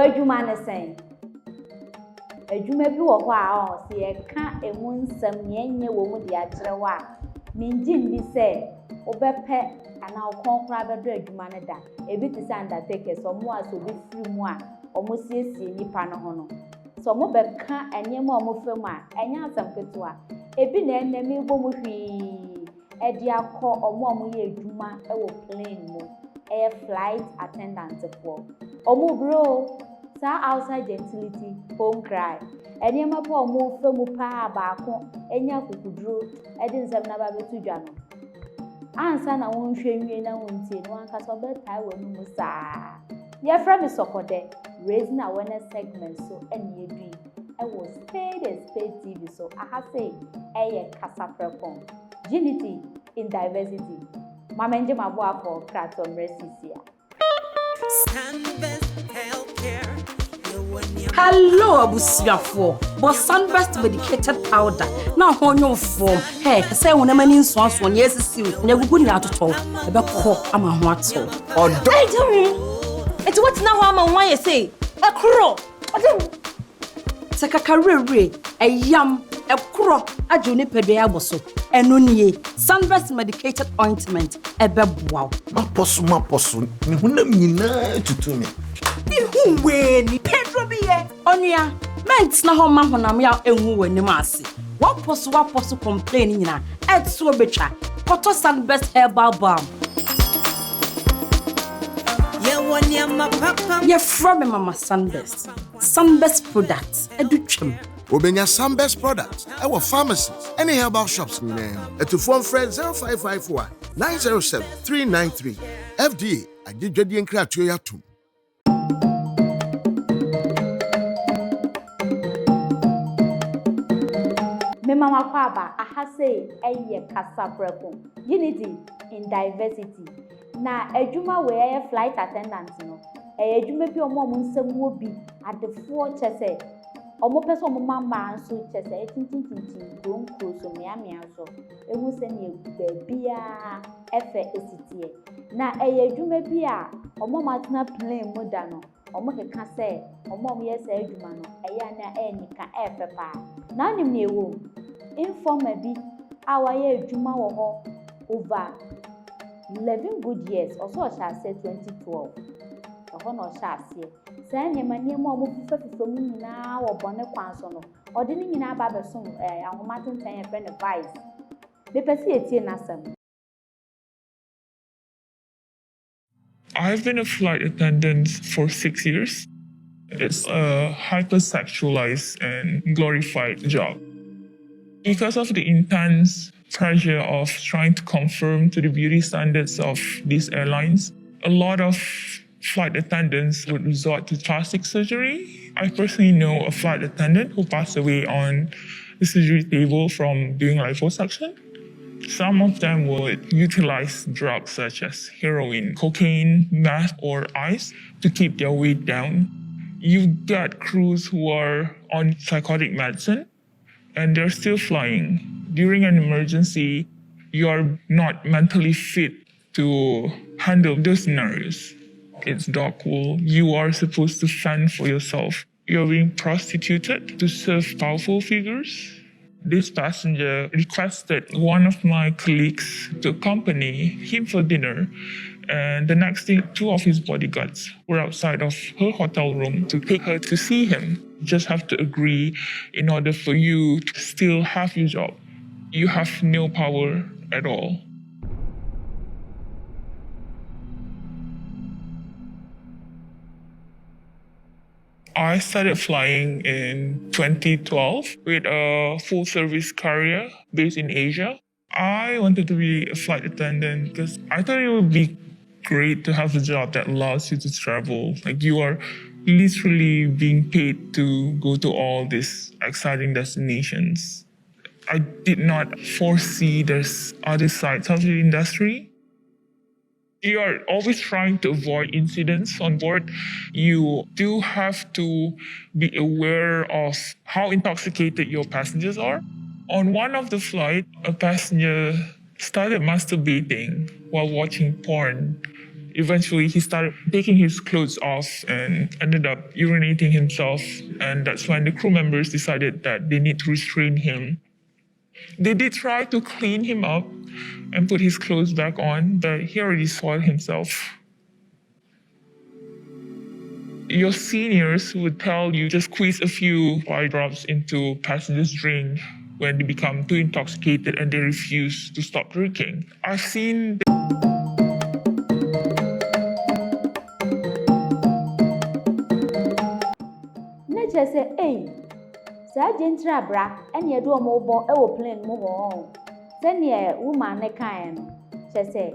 Where you man is saying? You may be a while, see a cat and one some yen woman the atrewa. Mean Jim be said, Obepe and now conquer the manada. A bit is undertaker, so more so be free more, almost yes, ni panohono. So mo beka enye mo mofema enya asamketua ebi na enemi bomuhwi e dia akọ omo ye adwuma e wo plane mo e flight attendant for omo bro sa outside gentility home cry enye ma po omo femu pa baako enya kukuduro e di nsem na ba betu dwa no ansa na won hwenwie na won tie no anka so betai wonu mu saa ye from Sokode raising awareness segment so any be I was Spade TV so I have say Kasapreko unity in diversity mama nje mabo for kratom resisia. Hello abusiafo but sunburst medicated powder na honyo form hey say wona mani nso ne esisi ne gugu ni atoto e be ko ama ho ato odo I don't it's what now am why you say a crow sakakarere ayam a crow ajuni pedwe aboso eno nie sunburst medicated ointment e be boaw maposo ni hunam nyina tutumi ni huweni pedro biye onia ment na ho ma honam ya enwu wani ase waposo complain nyina etso betwa koto sunburst herbal balm. You're from Mama Sunburst products. Educhem. Obenya Sunburst products. Our pharmacies. Any herbal shops. At the phone friend 0551 907 393. FDA. I did ready and crack to your tomb. Mama Kwaba, I say Kasapreko unity in diversity. Na ejuma we flight attendants no ejuma bi omo nsem wo bi adefo chese omo pese omo mama nso chese tintintintin don cruise miamia so ehu se ne bia efe esitie na ejuma bi a omo matna plane mu da no omo keka se omo ye se ejuma no eya na enika efe pa na nim ne ewo informa bi awaye ejuma wo ho over 11 good years also shall say 2012 no shall say say nyema omo fufa mu nyina wo bone kwan so no ode ni nyina ba be so ahomaten tan e friend advice be pese etie nasam. I've been a flight attendant for 6 years. It's a hypersexualized and glorified job. Because of the intense pressure of trying to conform to the beauty standards of these airlines, a lot of flight attendants would resort to plastic surgery. I personally know a flight attendant who passed away on the surgery table from doing liposuction. Some of them would utilize drugs such as heroin, cocaine, meth, or ice to keep their weight down. You've got crews who are on psychotic medicine and they're still flying. During an emergency, you are not mentally fit to handle those scenarios. It's dog wool. You are supposed to fend for yourself. You're being prostituted to serve powerful figures. This passenger requested one of my colleagues to accompany him for dinner. And the next day, 2 of his bodyguards were outside of her hotel room to take her to see him. You just have to agree in order for you to still have your job. You have no power at all. I started flying in 2012 with a full-service carrier based in Asia. I wanted to be a flight attendant because I thought it would be great to have a job that allows you to travel. Like you are literally being paid to go to all these exciting destinations. I did not foresee there's other sides of the industry. You are always trying to avoid incidents on board. You do have to be aware of how intoxicated your passengers are. On one of the flights, a passenger started masturbating while watching porn. eventually he started taking his clothes off and ended up urinating himself. And that's when the crew members decided that they need to restrain him. They did try to clean him up and put his clothes back on, but he already soiled himself. Your seniors would tell you just squeeze a few eye drops into passengers' drink when they become too intoxicated and they refuse to stop drinking. I've seen Nature say, hey, Sergeant Trabra, and you do a mobile aeroplane move on. Send ye woman ne kind. She say,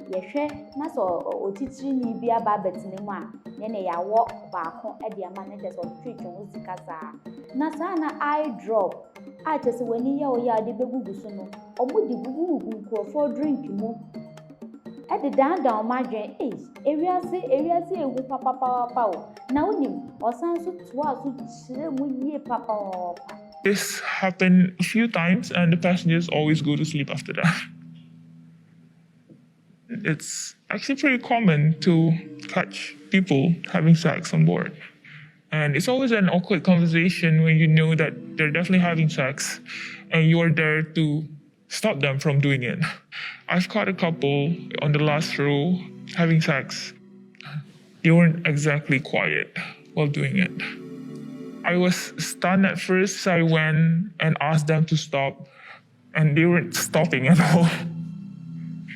Yeshe, Naso or teaching me be a babbit nima, Nene ya walk back home at the managers of street on Uzikasa. Nasana eye drop. I just when you ya the baby suno, or would the boo go for drinking more. At the down margin age, area say, who papa power. Now, him or sounds to papa. This happened a few times, and the passengers always go to sleep after that. It's actually pretty common to catch people having sex on board. And it's always an awkward conversation when you know that they're definitely having sex and you're there to stop them from doing it. I've caught a couple on the last row having sex. They weren't exactly quiet while doing it. I was stunned at first, so I went and asked them to stop, and they weren't stopping at all.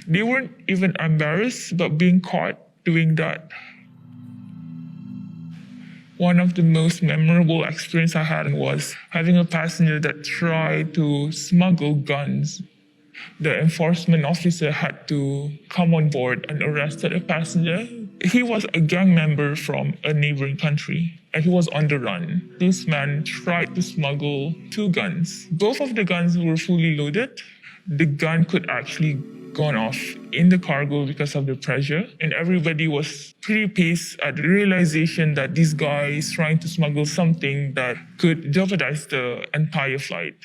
They weren't even embarrassed about being caught doing that. One of the most memorable experiences I had was having a passenger that tried to smuggle guns. The enforcement officer had to come on board and arrested a passenger. He was a gang member from a neighboring country, and he was on the run. This man tried to smuggle 2 guns. Both of the guns were fully loaded. The gun could actually gone off in the cargo because of the pressure, and everybody was pretty pissed at the realization that this guy is trying to smuggle something that could jeopardize the entire flight.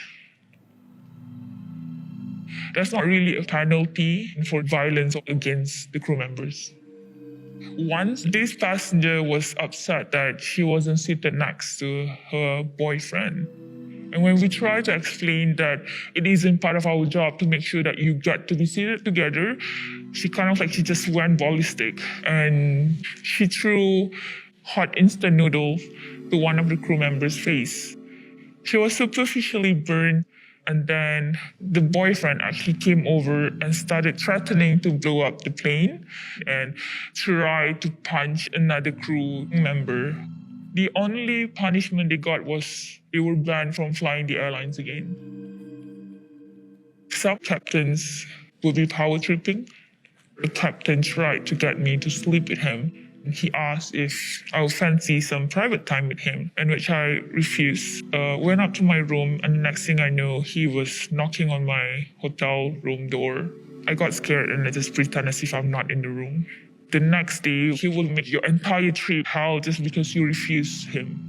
That's not really a penalty for violence against the crew members. Once, this passenger was upset that she wasn't seated next to her boyfriend. And when we tried to explain that it isn't part of our job to make sure that you get to be seated together, she just went ballistic. And she threw hot instant noodle to one of the crew members' face. She was superficially burned, and then the boyfriend actually came over and started threatening to blow up the plane and tried to punch another crew member. The only punishment they got was they were banned from flying the airlines again. Sub-captains would be power tripping. The captain tried to get me to sleep with him. He asked if I would fancy some private time with him, in which I refused. Went up to my room, and the next thing I know, he was knocking on my hotel room door. I got scared and I just pretend as if I'm not in the room. The next day, he will make your entire trip hell just because you refuse him.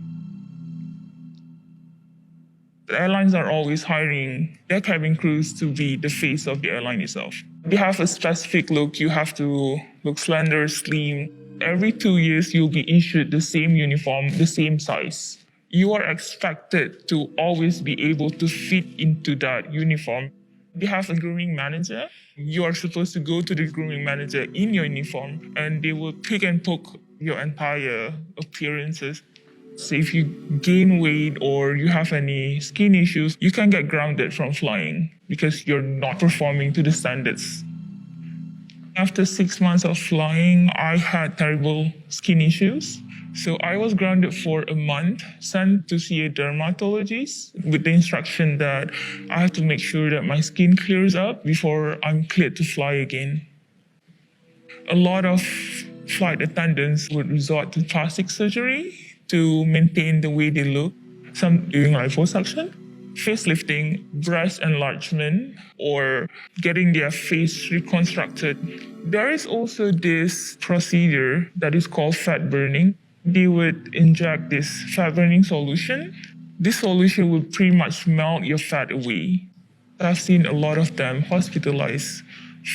The airlines are always hiring their cabin crews to be the face of the airline itself. They have a specific look. You have to look slender, slim. Every 2 years, you'll be issued the same uniform, the same size. You are expected to always be able to fit into that uniform. They have a grooming manager. You are supposed to go to the grooming manager in your uniform, and they will pick and poke your entire appearances. So if you gain weight or you have any skin issues, you can get grounded from flying because you're not performing to the standards. After 6 months of flying, I had terrible skin issues. So I was grounded for a month, sent to see a dermatologist with the instruction that I have to make sure that my skin clears up before I'm cleared to fly again. A lot of flight attendants would resort to plastic surgery to maintain the way they look. Some doing liposuction, facelifting, breast enlargement, or getting their face reconstructed. There is also this procedure that is called fat burning. They would inject this fat burning solution. This solution will pretty much melt your fat away. I've seen a lot of them hospitalized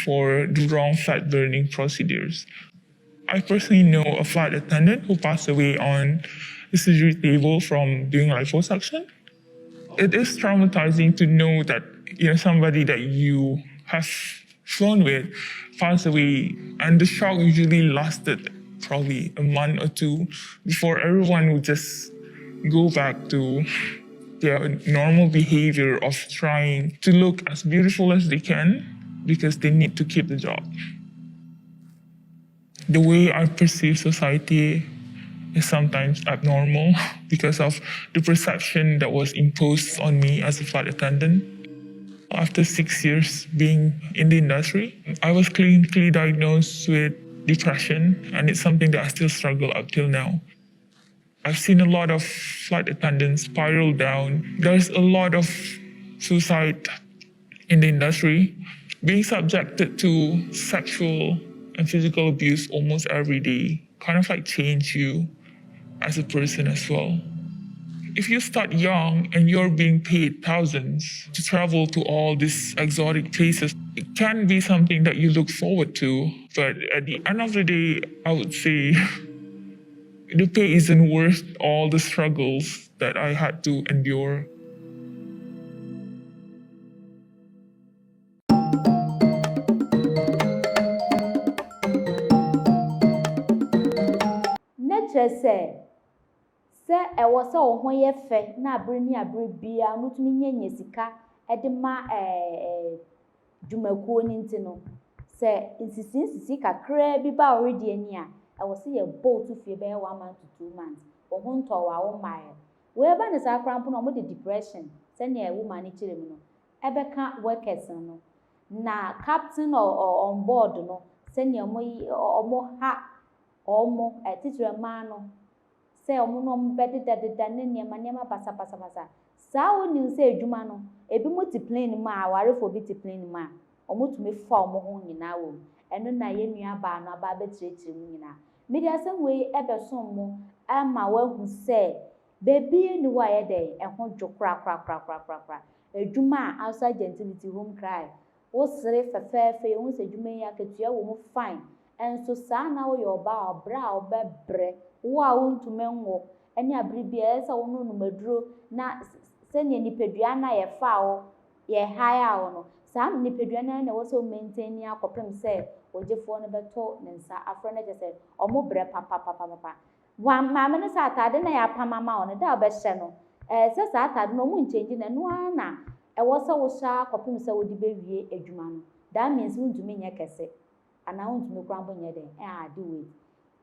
for the wrong fat burning procedures. I personally know a flight attendant who passed away on the surgery table from doing liposuction. It is traumatizing to know that somebody that you have flown with passed away, and the shock usually lasted probably a month or two before everyone would just go back to their normal behavior of trying to look as beautiful as they can because they need to keep the job. The way I perceive society is sometimes abnormal because of the perception that was imposed on me as a flight attendant. After 6 years being in the industry, I was clinically diagnosed with depression, and it's something that I still struggle up till now. I've seen a lot of flight attendants spiral down. There's a lot of suicide in the industry. Being subjected to sexual and physical abuse almost every day kind of like change you as a person as well. If you start young and you're being paid thousands to travel to all these exotic places, it can be something that you look forward to. But at the end of the day, I would say the pay isn't worth all the struggles that I had to endure. Nature say ɛwɔ sɛ wo ho yɛ fɛ na abere ni abere bia no tumi nye sika ɛde ma dwumakuo ni nti no sɛ nsisi kakra bi ba already ani a ɛwɔ sɛ yɛ bolt fie bɛyɛ 1 month to 2 months wo ho ntɔwa wo mae wo eba ne saa krampo no mo de depression sɛ ne ɛwo ma ne kyerɛ mu no ɛbɛka workers no na captain or on board no sɛ ne ɔmo ha ɔmo titire ma no sɛ ɔmo no bɛdeda ne nneɛma basa saa woni sɛ adwuma no ebi mo ti plane mu a awarefo bi ti plane mu a ɔmo tumi fa ɔmo ho nyinaa wɔ mu ɛno na yɛ nua baa no aba bɛkyerɛkyerɛ mu nyinaa mede asɛm wei ɛbɛsom mo ama wahu sɛ beebi ni hɔ a yɛdɛ ɛho dwo kora adwuma a outside gentility home cry wo sere fɛfɛɛfɛ ehu sɛ adwuma yi akatua wɔ mu fine ɛnso saa na woyɛ ɔbaa ɔbrɛ a ɔbɛbrɛ wo a wontumi nwo ɛne abere bi ɛsɛ wo no numaduro na sɛnea nipadua na yɛfa wo yɛ high wo no saa nipadua na na wɔsɛ maintain akɔpem sɛ ogyefoɔ no bɛtɔ ne nsa afrɛ no kyɛ sɛ ɔmo brɛ papa wa maame no sɛ atade na yɛapam ama wo no da ɔbɛhyɛ no sɛ saa atade no ɔmo nkyɛngye na no ara na ɛwɔ sɛ wohyɛ akɔpem sɛ wode bɛwie adwuma no that means wontumi nyɛ kɛse anaa wontumi kora mbɔ nyɛ den ade wei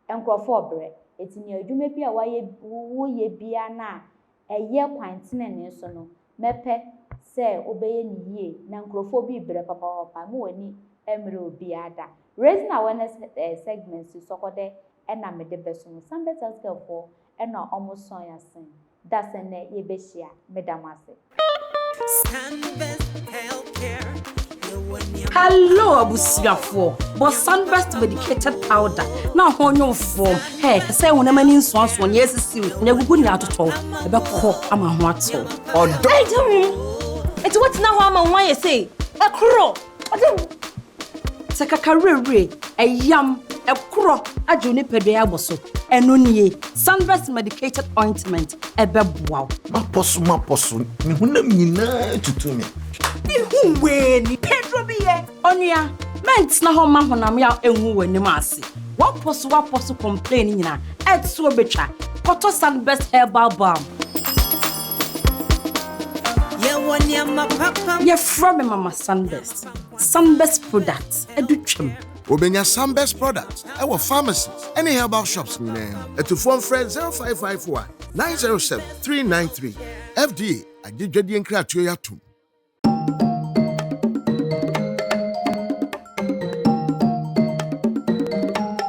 nkurɔfoɔ brɛ eti ne adwuma bi a woyɛ bia na ɛyɛ kwantene so no mɛpɛ sɛ wobɛyɛ ne yie na nkurɔfoɔ bi brɛ papa mo wani emre obi ada raising awareness segment si sɔkɔdɛ ɛna mede bɛso no Sunbest Healthcare ɛna ɔmo sɔn yasen dasɛnɛ yɛbɛhyia medam ase. Hello, abusiafo. But Sunbest medicated powder. Now on your form. Hey, say when a man in swans one yes is you. Never good now to talk. About call I'm a what so. Or don't. It's what now I'm why you say. A crow. Sakakarere, a yam, a crow, a juniper bosso. And only Sunbest medicated ointment. A beb wow. My possum. Me to me. Who when Pedro be Onya, men's na home mahonam ya enwu wani masi. What posso complaining na et so betra. Koto Sunbest herbal balm. Ye from mama Sunbest. Sunbest products educhem. Obenya Sunbest products. Our pharmacies. Any herbal shops name. To phone friend 0551 907 393. FDA. I did Jadi and Kratio Yatum.